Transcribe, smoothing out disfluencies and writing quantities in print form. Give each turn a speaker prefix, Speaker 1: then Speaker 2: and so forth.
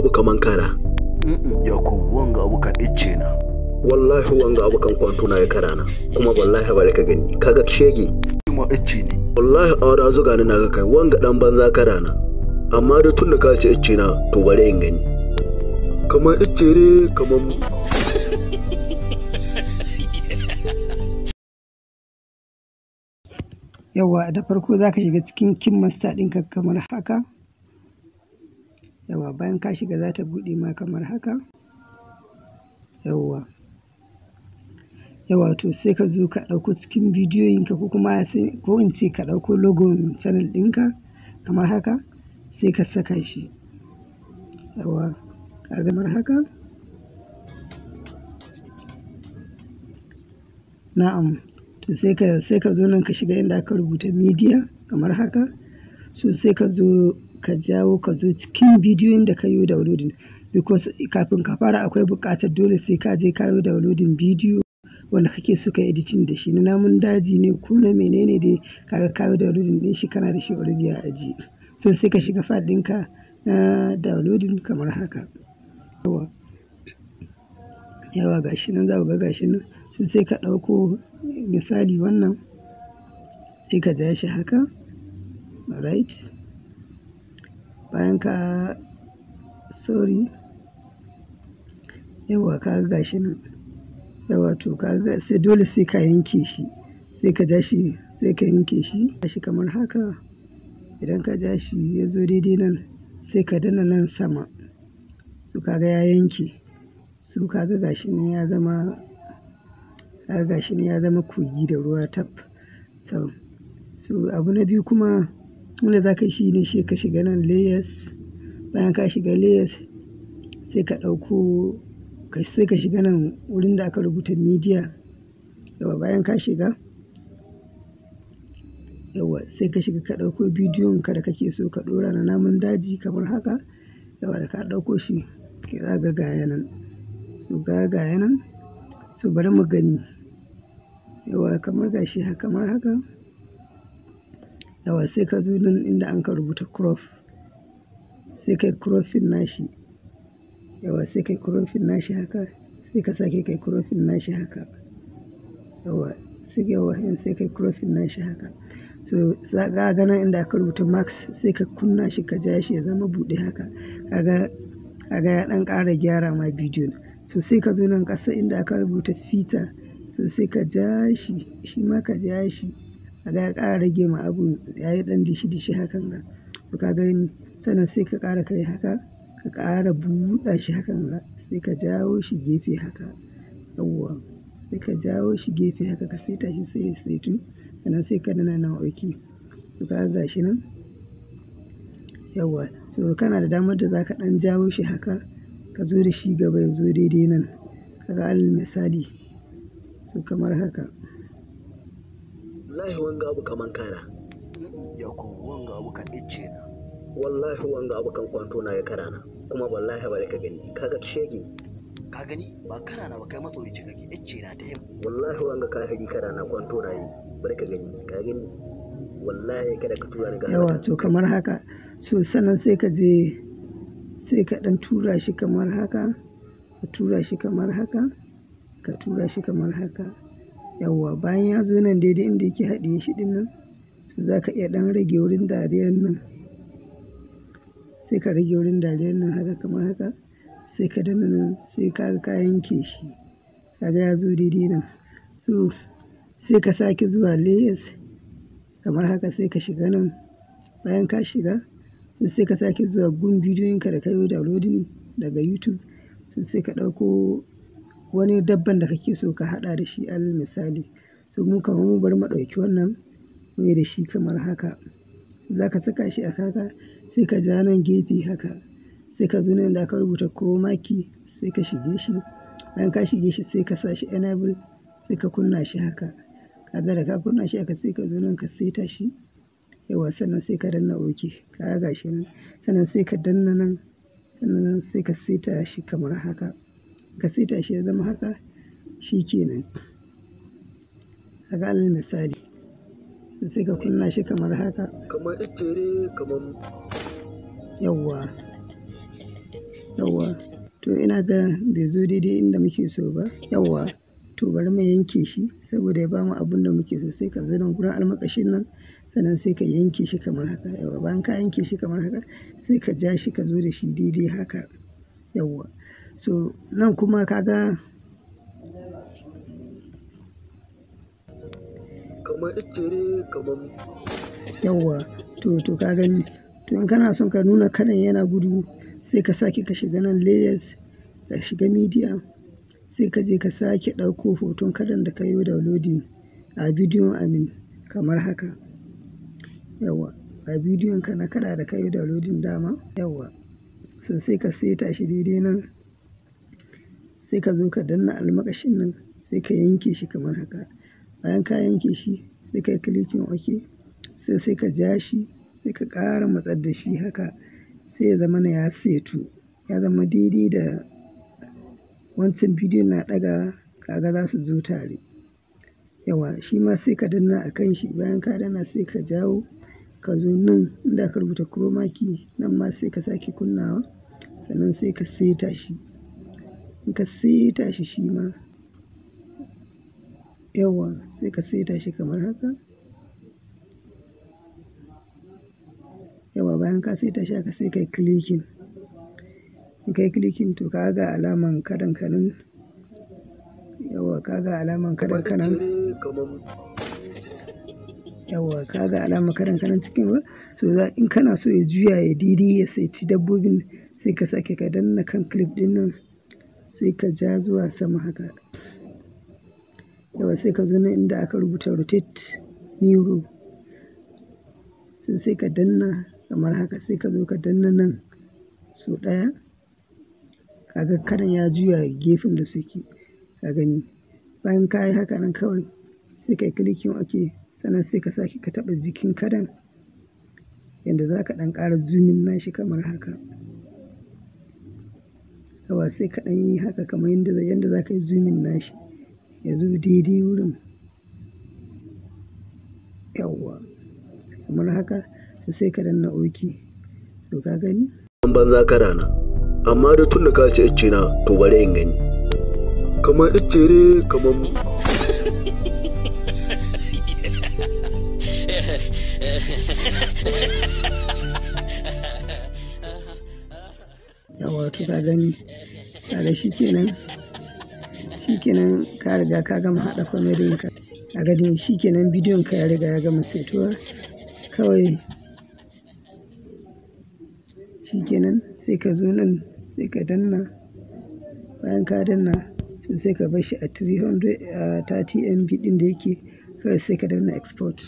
Speaker 1: abu kaman kara.
Speaker 2: Yakubu wanga abu kan icce na.
Speaker 1: Wallahi wanga abu kan kwanto na ya karana. Kuma wallahi bari ka gani. Kaga shege.
Speaker 2: Kuma icce ne.
Speaker 1: Wallahi aura zuga ni naga kai wanga dan banza karana. Amma da tun da ka ce icce na to bare in gani. Kamar icce ne kaman
Speaker 3: Yawa da farko za ka shiga cikin kin master ɗinka kamar haka. Yawa bayan ka shiga za ta buɗe ma kamar haka. Yawa to sai ka zo ka ɗauko cikin bidiyoyinka ko kuma ko in ce ka ɗauko logon channel ɗinka kamar haka sai ka saka shi. Yawa ka kamar haka. Na'am. To sai ka zo nan ka shiga inda aka rubuta media kamar haka. So sai ka zo ka jawo ka zo cikin bidiyoyin da ka yi downloading, because kafin ka fara akwai buƙatar dole sai ka je ka yi downloading bidiyo wanda kake so ka editing da shi, na namun daji ne ko na menene dai kaga ka yi downloading ɗin shi kana da shi already a ajiye. So sai ka shiga file ɗinka na downloading kamar haka. Yawa gashi nan za ku ga gashi nan. So sai ka ɗauko misali wannan sai ka ja shi haka. Alright. Bayan ka yawa ka ga gashi nan. Yawa to ka ga sai dole sai ka yanke shi. Sai ka ja shi sai ka yanke shi. Shi kamar haka. Idan ka ja shi ya zo daidai nan sai ka danna nan sama. So ka ga ya yanke. So ka ga gashi nan ya zama kogi da ruwa tab. So abu na biyu kuma wanda za ka yi shi ne ka shiga nan layers. Bayan ka shiga layers sai ka ɗauko sai ka shiga nan wurin da aka rubuta media. Yawa bayan ka shiga sai ka shiga ka ɗauko bidiyon ka da kake so ka ɗora na namun daji kamar haka. Yawa da ka ɗauko shi za ka ga yanan. So ga yanan. So bari mu gani. Yawa kamar gashi kamar haka. Yawa sai ka zo nan inda an ka rubuta crop. Sai kai cropping nashi. Yawa sai kai cropping nashi haka. Sai ka sake kai cropping nashi haka. Yawa sai kai cropping nashi haka. So ga nan inda aka rubuta max sai ka kunna shi ka ja shi ya zama buɗe haka. Kaga ya ɗan ƙara gyara ma bidiyon. So sai ka zo nan ƙasa inda aka rubuta filter. So sai ka ja shi ma ka ja shi. Kaga ya ƙara rage ma abun ya yi ɗan dishi hakan ga. To ka gani sannan sai ka ƙara kai haka ka ƙara buɗa shi hakan ga. Sai ka jawo shi gefe haka. Yawwa sai ka jawo shi gefe haka ka saita shi sai ya saitu. Sannan sai ka danna nan OK. To ka ga gashi nan. Yawwa so kana da damar da za ka ɗan jawo shi haka ka zo da shi gaba ya zo daidai nan. Kaga alal misali. So kamar haka.
Speaker 1: wallahi wanga abu kaman kara.
Speaker 2: Yakubu wanga abu kan icce na.
Speaker 1: Wallahi wanga abu kan kwanto na ya karana. Kuma wallahi bari ka gani. Kaga shege.
Speaker 2: Ka gani ba karana ba kai matsorici kake icce na ta yamma.
Speaker 1: Wallahi wanga ka hari karana kwanto na yi. Bari ka gani. Ka gani. Wallahi kada ka tura ni ga
Speaker 3: Yawa to kamar haka. So sannan sai ka je sai ka ɗan tura shi kamar haka. Ka tura shi kamar haka. Ka tura shi kamar haka. Yawwa bayan ya zo nan daidai inda yake haɗiye shi ɗin nan. So za ka iya ɗan rage wurin dariyar nan. Sai ka rage wurin dariyar nan haka kamar haka. Sai ka danna nan sai ka yanke shi. Kaga ya zo daidai nan. So sai ka sake zuwa layers kamar haka sai ka shiga nan. Bayan ka shiga sai ka sake zuwa gun bidiyoyinka da ka yi downloading daga YouTube. Sai ka ɗauko wani dabban da kake so ka haɗa da shi alal misali. So mu bari mu ɗauki wannan mu yi da shi kamar haka. Za ka saka shi a haka sai ka ja nan gefe haka. Sai ka zo nan da aka rubuta chroma key sai ka shige shi. Bayan ka shige shi sai ka sa shi enable sai ka kunna shi haka. Kaga da ka kunna shi haka sai ka zo nan ka saita shi. Yawa sannan sai ka danna OK. Kaga gashi nan. Sannan sai ka danna nan. Sannan sai ka saita shi kamar haka. Ka saita shi ya zama haka shi kenan. Kaga alal misali. Sai ka kunna shi kamar haka.
Speaker 1: Kamar icce ne kamar.
Speaker 3: Yawwa. Yawwa, to ina ga bai zo daidai inda muke so ba. Yawwa, to bari mu yanke shi saboda ya bamu abin da muke so. Sai ka zo nan gurin almakashin nan, sannan sai ka yanke shi kamar haka. Yawwa, bayan ka yanke shi kamar haka, sai ka ja shi ka zo da shi daidai haka. Yawwa, so nan kuma kaga
Speaker 1: kamar icce kamar
Speaker 3: yawwa, to ka gani. To in kana son ka nuna kalan yana gudu, sai ka sake ka shiga nan layers, ka shiga media, sai ka je ka sake ɗauko hoton kalan da ka yi downloading a bidiyon amin kamar haka. Yawwa, a bidiyon ka na kala da ka yi downloading dama. Yawwa, so sai ka seta shi daidai nan, sai ka zo ka danna almakashin nan, sai ka yanke shi kamar haka. Bayan ka yanke shi, sai ka yi clicking OK, sai ka ja shi, sai ka ƙara matsar da shi haka, sai ya zama ya setu, ya zama daidai da wancan bidiyon na ɗaga, kaga za su zo tare. Yawwa, shi ma sai ka danna a kan shi. Bayan ka danna sai ka jawo, ka zo nan inda ka rubuta chroma key, nan ma sai ka sake kunnawa, sannan sai ka seta shi. In ka seta shi shi ma, yawwa, sai ka seta shi kamar haka. Yawwa, bayan ka seta shi haka sai ka yi clicking. In ka yi clicking, to ka ga alaman kadan kanan. Yawwa, ka ga alaman kadan kanan. Yawwa, ka ga alaman kadan kanan cikin ruwa. So in kana so ya juya ya daidai ya saiti dabbobin, sai ka sake ka danna kan clip ɗin nan, sai ka ja zuwa sama haka. Yawwa, sai ka zo nan inda aka rubuta rotate mirror, sai ka danna kamar haka. Sai ka zo ka danna nan so ɗaya, kaga karan ya juya gefen da suke, ka gani. Bayan ka yi haka nan kawai, sai ka yi clicking OK, sannan sai ka sake ka taɓa jikin karan, yanda za ka ɗan ƙara zoomin nashi kamar haka. Yawwa, sai ka ɗan yi haka kamar yanda za ka yi zoomin nashi, ya zo daidai wurin. Yawwa, kamar haka, sai ka danna OK. To ka gani?
Speaker 1: banza karana, amma da tun da ka ce icce na, to bari in gani. Kamar icce ne kamar
Speaker 3: Yawwa, to ka gani, kaga shi kenan ka riga ka gama haɗa kwamirin ka. A gani shi kenan, bidiyon ka ya riga ya gama setuwa. Kawai shi kenan, sai ka zo nan, sai ka danna. Bayan ka danna, sai ka bar shi a 330 MB ɗin da yake, kawai sai ka danna export.